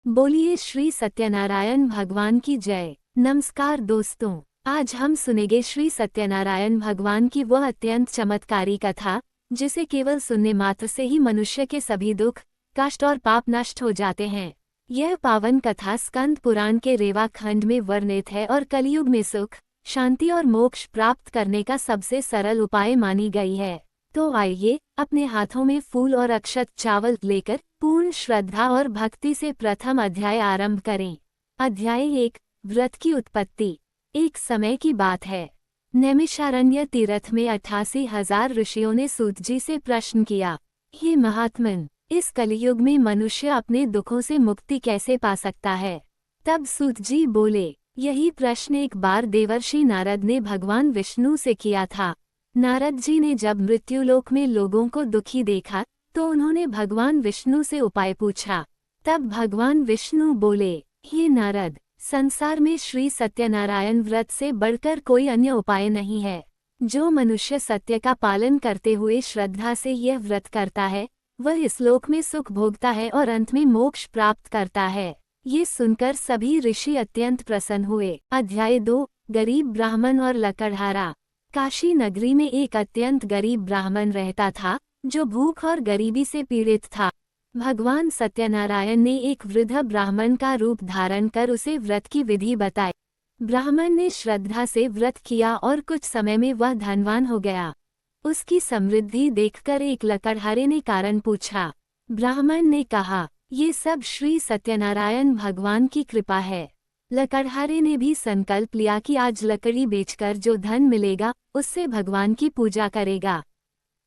बोलिए श्री सत्यनारायण भगवान की जय। नमस्कार दोस्तों, आज हम सुनेंगे श्री सत्यनारायण भगवान की वह अत्यंत चमत्कारी कथा जिसे केवल सुनने मात्र से ही मनुष्य के सभी दुख, कष्ट और पाप नष्ट हो जाते हैं। यह पावन कथा स्कंद पुराण के रेवा खंड में वर्णित है और कलयुग में सुख, शांति और मोक्ष प्राप्त करने का सबसे सरल उपाय मानी गई है। तो आइए अपने हाथों में फूल और अक्षत चावल लेकर पूर्ण श्रद्धा और भक्ति से प्रथम अध्याय आरंभ करें। अध्याय 1, व्रत की उत्पत्ति। एक समय की बात है, नैमिषारण्य तीर्थ में 88,000 ऋषियों ने सूत जी से प्रश्न किया, हे महात्मन, इस कलयुग में मनुष्य अपने दुखों से मुक्ति कैसे पा सकता है। तब सूत जी बोले, यही प्रश्न एक बार देवर्षि नारद ने भगवान विष्णु से किया था। नारद जी ने जब मृत्युलोक में लोगों को दुखी देखा तो उन्होंने भगवान विष्णु से उपाय पूछा। तब भगवान विष्णु बोले, हे नारद, संसार में श्री सत्यनारायण व्रत से बढ़कर कोई अन्य उपाय नहीं है। जो मनुष्य सत्य का पालन करते हुए श्रद्धा से यह व्रत करता है, वह इस लोक में सुख भोगता है और अंत में मोक्ष प्राप्त करता है। ये सुनकर सभी ऋषि अत्यंत प्रसन्न हुए। अध्याय 2, गरीब ब्राह्मण और लकड़हारा। काशी नगरी में एक अत्यंत गरीब ब्राह्मण रहता था जो भूख और गरीबी से पीड़ित था। भगवान सत्यनारायण ने एक वृद्ध ब्राह्मण का रूप धारण कर उसे व्रत की विधि बताई। ब्राह्मण ने श्रद्धा से व्रत किया और कुछ समय में वह धनवान हो गया। उसकी समृद्धि देखकर एक लकड़हारे ने कारण पूछा। ब्राह्मण ने कहा, ये सब श्री सत्यनारायण भगवान की कृपा है। लकड़हारे ने भी संकल्प लिया कि आज लकड़ी बेचकर जो धन मिलेगा उससे भगवान की पूजा करेगा।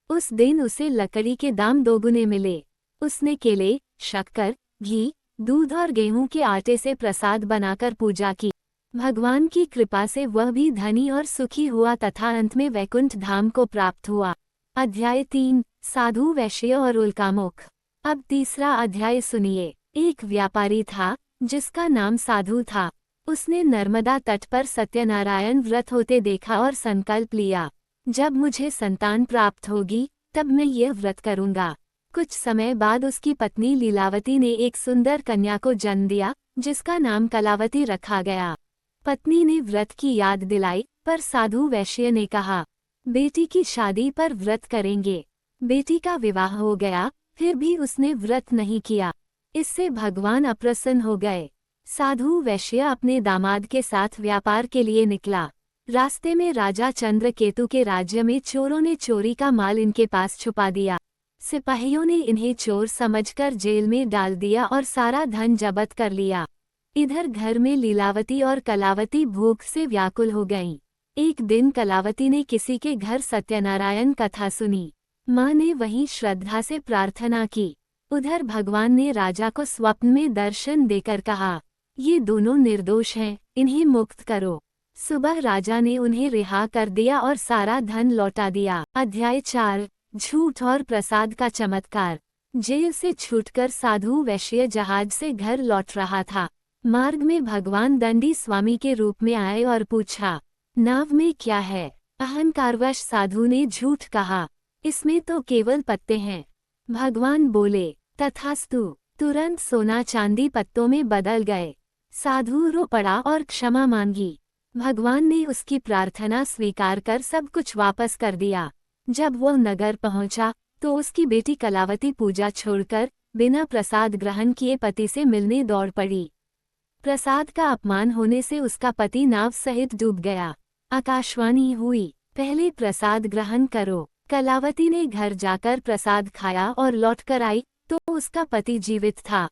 उस दिन उसे लकड़ी के दाम दोगुने मिले। उसने केले, शक्कर, घी, दूध और गेहूं के आटे से प्रसाद बनाकर पूजा की। भगवान की कृपा से वह भी धनी और सुखी हुआ तथा अंत में वैकुंठ धाम को प्राप्त हुआ। अध्याय 3, साधु वैश्य और उल्कामुख। अब तीसरा अध्याय सुनिए। एक व्यापारी था जिसका नाम साधु था। उसने नर्मदा तट पर सत्यनारायण व्रत होते देखा और संकल्प लिया, जब मुझे संतान प्राप्त होगी तब मैं यह व्रत करूंगा। कुछ समय बाद उसकी पत्नी लीलावती ने एक सुंदर कन्या को जन्म दिया जिसका नाम कलावती रखा गया। पत्नी ने व्रत की याद दिलाई पर साधु वैश्य ने कहा, बेटी की शादी पर व्रत करेंगे। बेटी का विवाह हो गया, फिर भी उसने व्रत नहीं किया। इससे भगवान अप्रसन्न हो गए। साधु वैश्य अपने दामाद के साथ व्यापार के लिए निकला। रास्ते में राजा चंद्रकेतु के राज्य में चोरों ने चोरी का माल इनके पास छुपा दिया। सिपाहियों ने इन्हें चोर समझकर जेल में डाल दिया और सारा धन जब्त कर लिया। इधर घर में लीलावती और कलावती भूख से व्याकुल हो गईं। एक दिन कलावती ने किसी के घर सत्यनारायण कथा सुनी। माँ ने वहीं श्रद्धा से प्रार्थना की। उधर भगवान ने राजा को स्वप्न में दर्शन देकर कहा, ये दोनों निर्दोष हैं, इन्हें मुक्त करो। सुबह राजा ने उन्हें रिहा कर दिया और सारा धन लौटा दिया। अध्याय 4, झूठ और प्रसाद का चमत्कार। जेल से छूटकर साधु वैश्य जहाज से घर लौट रहा था। मार्ग में भगवान दंडी स्वामी के रूप में आए और पूछा, नाव में क्या है। अहंकारवश साधु ने झूठ कहा, इसमें तो केवल पत्ते हैं। भगवान बोले, तथास्तु। तुरंत सोना चांदी पत्तों में बदल गए। साधु रो पड़ा और क्षमा मांगी। भगवान ने उसकी प्रार्थना स्वीकार कर सब कुछ वापस कर दिया। जब वह नगर पहुंचा तो उसकी बेटी कलावती पूजा छोड़कर बिना प्रसाद ग्रहण किए पति से मिलने दौड़ पड़ी। प्रसाद का अपमान होने से उसका पति नाव सहित डूब गया। आकाशवाणी हुई, पहले प्रसाद ग्रहण करो। कलावती ने घर जाकर प्रसाद खाया और लौटकर आई तो उसका पति जीवित था।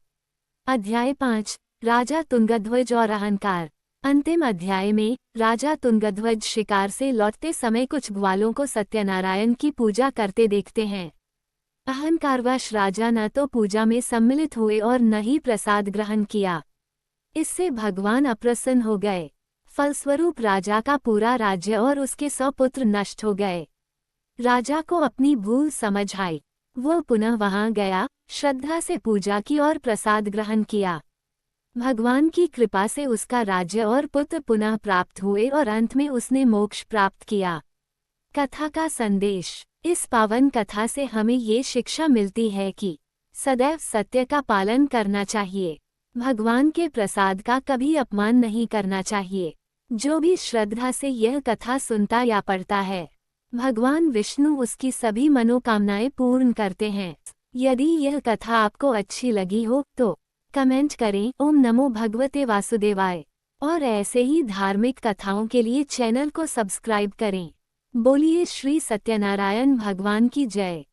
अध्याय 5, राजा तुंगध्वज और अहंकार। अंतिम अध्याय में राजा तुंगध्वज शिकार से लौटते समय कुछ ग्वालों को सत्यनारायण की पूजा करते देखते हैं। अहंकारवश राजा न तो पूजा में सम्मिलित हुए और न ही प्रसाद ग्रहण किया। इससे भगवान अप्रसन्न हो गए। फलस्वरूप राजा का पूरा राज्य और उसके 100 पुत्र नष्ट हो गए। राजा को अपनी भूल समझ आई। वह पुनः वहां गया, श्रद्धा से पूजा की और प्रसाद ग्रहण किया। भगवान की कृपा से उसका राज्य और पुत्र पुनः प्राप्त हुए और अंत में उसने मोक्ष प्राप्त किया। कथा का संदेश। इस पावन कथा से हमें ये शिक्षा मिलती है कि सदैव सत्य का पालन करना चाहिए। भगवान के प्रसाद का कभी अपमान नहीं करना चाहिए। जो भी श्रद्धा से यह कथा सुनता या पढ़ता है, भगवान विष्णु उसकी सभी मनोकामनाएं पूर्ण करते हैं। यदि यह कथा आपको अच्छी लगी हो तो कमेंट करें ओम नमो भगवते वासुदेवाय, और ऐसे ही धार्मिक कथाओं के लिए चैनल को सब्सक्राइब करें। बोलिए श्री सत्यनारायण भगवान की जय।